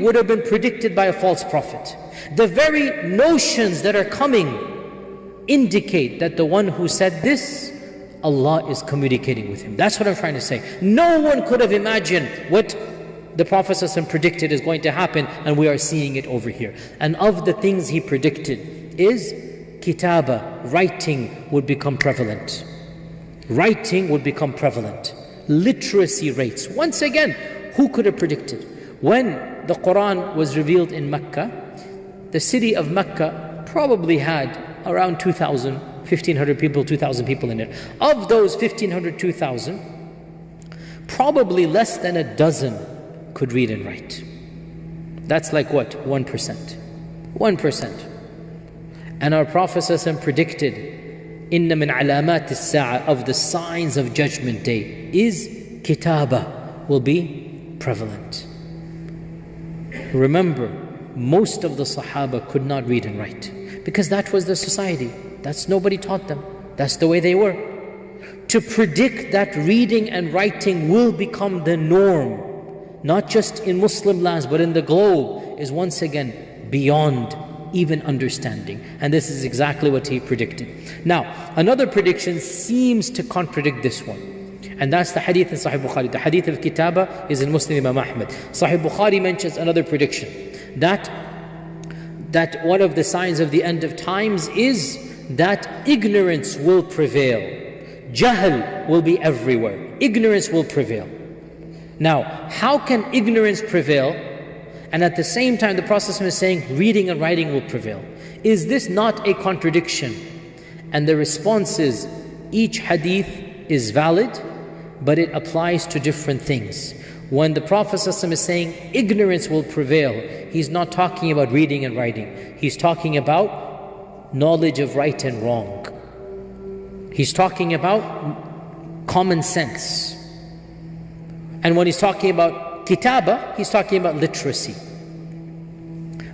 would have been predicted by a false prophet. The very notions that are coming indicate that the one who said this, Allah is communicating with him. That's what I'm trying to say. No one could have imagined what the Prophet ﷺ predicted is going to happen, and we are seeing it over here. And of the things he predicted is kitaba, writing would become prevalent. Writing would become prevalent. Literacy rates. Once again, who could have predicted? When the Quran was revealed in Mecca, the city of Mecca probably had around 2,000, 1,500 people, 2,000 people in it. Of those 1,500, 2,000, probably less than a dozen could read and write. That's like what? 1%. 1%. And our Prophet ﷺ predicted, Inna min alamat as-sa'a, of the signs of Judgment Day, is kitaba, will be prevalent. Remember, most of the Sahaba could not read and write, because that was the society. Nobody taught them. That's the way they were. To predict that reading and writing will become the norm, not just in Muslim lands, but in the globe, is once again beyond even understanding. And this is exactly what he predicted. Now, another prediction seems to contradict this one. And that's the hadith in Sahih Bukhari. The hadith of Kitaba is in Muslim Imam Ahmad. Sahih Bukhari mentions another prediction. That one of the signs of the end of times is that ignorance will prevail. Jahl will be everywhere. Ignorance will prevail. Now, how can ignorance prevail? And at the same time, the Prophet is saying reading and writing will prevail. Is this not a contradiction? And the response is, each hadith is valid, but it applies to different things. When the Prophet is saying ignorance will prevail, he's not talking about reading and writing. He's talking about knowledge of right and wrong. He's talking about common sense. And when he's talking about kitaba, he's talking about literacy.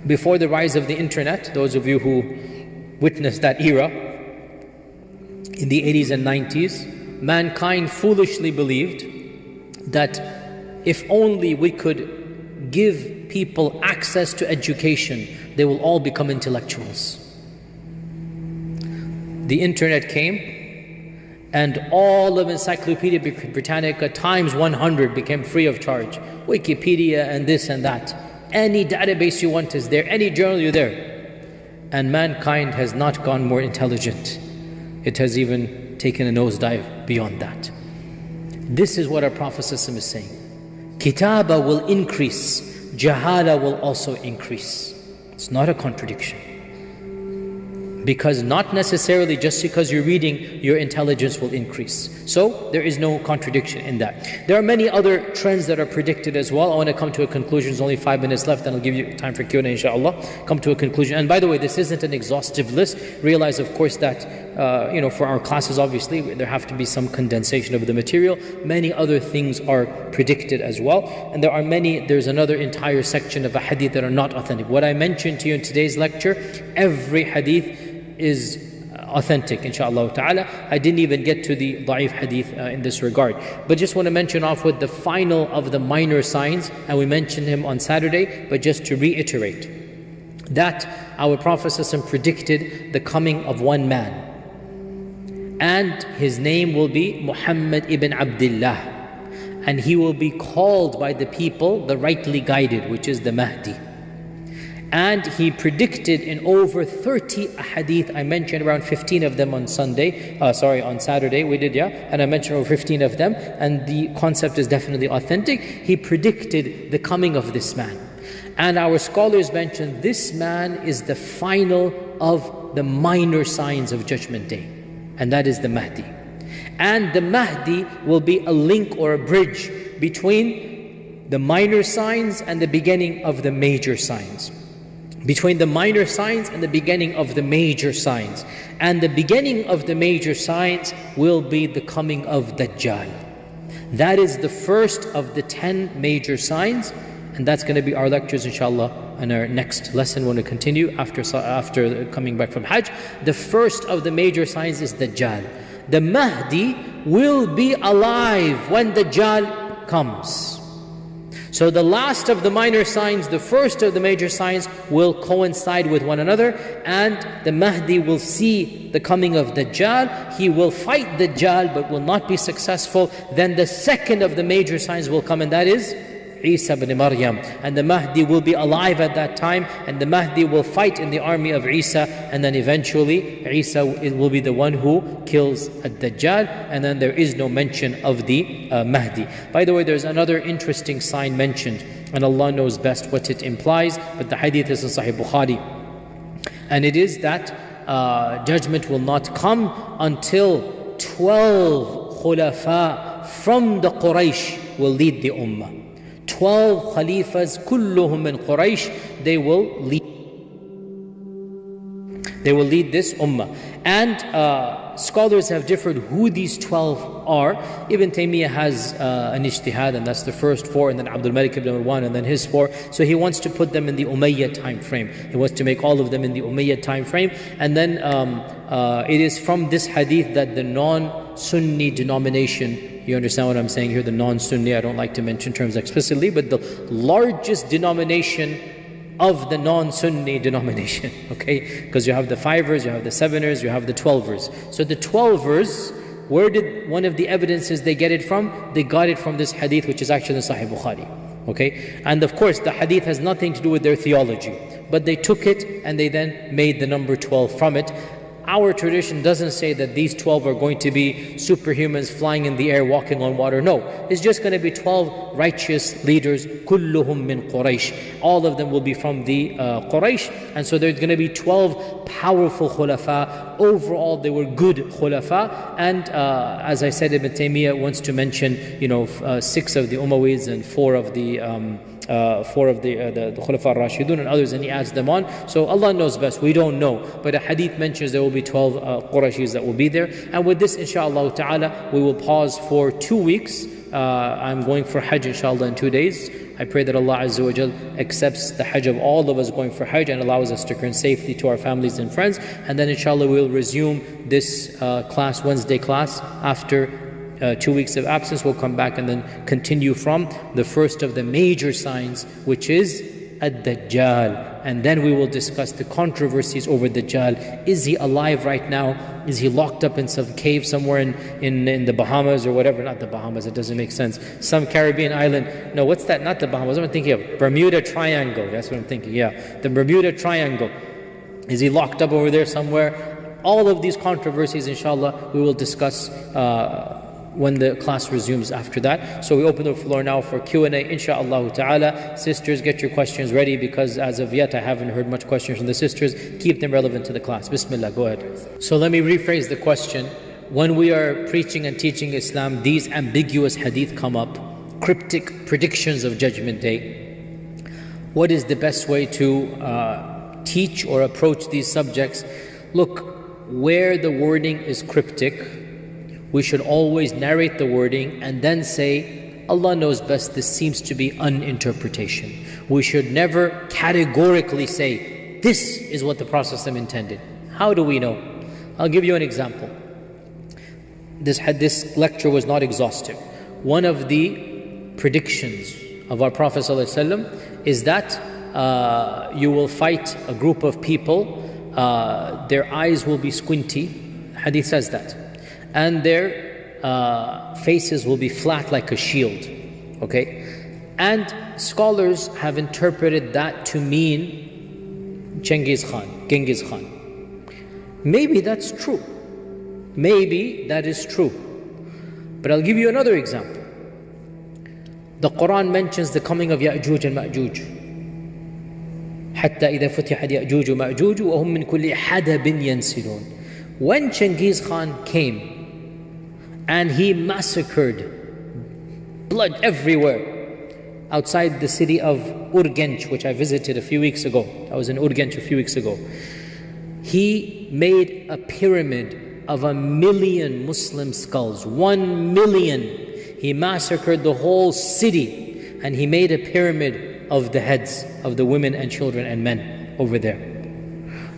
Before the rise of the internet, those of you who witnessed that era, in the 80s and 90s, mankind foolishly believed that if only we could give people access to education, they will all become intellectuals. The internet came, and all of Encyclopedia Britannica times 100 became free of charge. Wikipedia and this and that. Any database you want is there, any journal you're there. And mankind has not gone more intelligent. It has even taken a nosedive beyond that. This is what our Prophet is saying. Kitaba will increase, jahala will also increase. It's not a contradiction. Because not necessarily just because you're reading, your intelligence will increase. So there is no contradiction in that. There are many other trends that are predicted as well. I want to come to a conclusion. There's only 5 minutes left, and I'll give you time for Q&A, inshallah. Come to a conclusion. And by the way, this isn't an exhaustive list. Realize, of course, that for our classes, obviously, there have to be some condensation of the material. Many other things are predicted as well. And there's another entire section of a hadith that are not authentic. What I mentioned to you in today's lecture, every hadith is authentic, inshaAllah ta'ala. I didn't even get to the da'if hadith in this regard. But just want to mention off with the final of the minor signs, and we mentioned him on Saturday, but just to reiterate, that our Prophet ﷺ predicted the coming of one man. And his name will be Muhammad ibn Abdullah. And he will be called by the people the rightly guided, which is the Mahdi. And he predicted in over 30 hadith. I mentioned around 15 of them on Saturday we did, and I mentioned over 15 of them, and the concept is definitely authentic. He predicted the coming of this man. And our scholars mentioned this man is the final of the minor signs of Judgment Day, and that is the Mahdi. And the Mahdi will be a link or a bridge between the minor signs and the beginning of the major signs. Between the minor signs and the beginning of the major signs. And the beginning of the major signs will be the coming of Dajjal. That is the first of the 10 major signs, and that's going to be our lectures, inshallah, in our next lesson when we continue after coming back from Hajj. The first of the major signs is Dajjal. The Mahdi will be alive when Dajjal comes. So the last of the minor signs, the first of the major signs will coincide with one another, and the Mahdi will see the coming of Dajjal. He will fight Dajjal but will not be successful. Then the second of the major signs will come, and that is Isa ibn Maryam. And the Mahdi will be alive at that time, and the Mahdi will fight in the army of Isa, and then eventually Isa will be the one who kills Ad-Dajjal, and then there is no mention of the Mahdi. By the way, there's another interesting sign mentioned, and Allah knows best what it implies, but the hadith is in Sahih Bukhari. And it is that judgment will not come until 12 khulafa from the Quraysh will lead the ummah. 12 Khalifas, kulluhum min Quraysh, they will lead this ummah. And scholars have differed who these 12 are. Ibn Taymiyyah has an ijtihad, and that's the first 4, and then Abdul Malik ibn Marwan, and then his 4. So he wants to put them in the Umayyad time frame. He wants to make all of them in the Umayyad time frame. And then it is from this hadith that the non-Sunni denomination, you understand what I'm saying here, the non-Sunni, I don't like to mention terms explicitly, but the largest denomination of the non-Sunni denomination, okay? Because you have the 5ers, you have the 7ers, you have the 12ers. So the 12ers, where did one of the evidences they get it from? They got it from this hadith, which is actually in Sahih Bukhari, okay? And of course, the hadith has nothing to do with their theology, but they took it and they then made the number 12 from it. Our tradition doesn't say that these 12 are going to be superhumans flying in the air, walking on water. No, it's just going to be 12 righteous leaders, kulluhum min Quraysh. All of them will be from the Quraysh. And so there's going to be 12 powerful khulafa. Overall, they were good khulafa. And as I said, Ibn Taymiyyah wants to mention, 6 of the Umayyads and 4 of the Khulafa Rashidun and others, and he adds them on. So Allah knows best, we don't know. But a hadith mentions there will be 12 Qurayshis that will be there. And with this, inshallah ta'ala, we will pause for 2 weeks. I'm going for Hajj, inshallah, in 2 days. I pray that Allah Azza wa Jal accepts the Hajj of all of us going for Hajj and allows us to return safely to our families and friends. And then inshallah we'll resume this class, Wednesday class, after 2 weeks of absence. We'll come back and then continue from the first of the major signs, which is Ad-Dajjal. And then we will discuss the controversies over Dajjal. Is he alive right now? Is he locked up in some cave somewhere in the Bahamas or whatever? Not the Bahamas, it doesn't make sense. Some Caribbean island. No, what's that? Not the Bahamas. I'm thinking of Bermuda Triangle. That's what I'm thinking, yeah. The Bermuda Triangle. Is he locked up over there somewhere? All of these controversies, inshallah, we will discuss when the class resumes after that. So we open the floor now for Q&A, insha'Allah ta'ala. Sisters, get your questions ready, because as of yet I haven't heard much questions from the sisters. Keep them relevant to the class. Bismillah, go ahead. So let me rephrase the question. When we are preaching and teaching Islam, these ambiguous hadith come up, cryptic predictions of Judgment Day. What is the best way to teach or approach these subjects? Look, where the wording is cryptic, we should always narrate the wording and then say, Allah knows best, this seems to be uninterpretation. We should never categorically say, this is what the Prophet intended. How do we know? I'll give you an example. This lecture was not exhaustive. One of the predictions of our Prophet ﷺ is that you will fight a group of people, their eyes will be squinty. Hadith says that. And their faces will be flat like a shield, okay? And scholars have interpreted that to mean Genghis Khan. Maybe that's true. Maybe that is true. But I'll give you another example. The Quran mentions the coming of Ya'juj and Ma'juj. حتى إذا فتحت يأجوج ومأجوج وهم من كل حدب ينسلون. When Genghis Khan came and he massacred, blood everywhere, outside the city of Urgench, which I visited a few weeks ago. I was in Urgench a few weeks ago. He made a pyramid of 1 million Muslim skulls. 1 million. He massacred the whole city, and he made a pyramid of the heads of the women and children and men over there.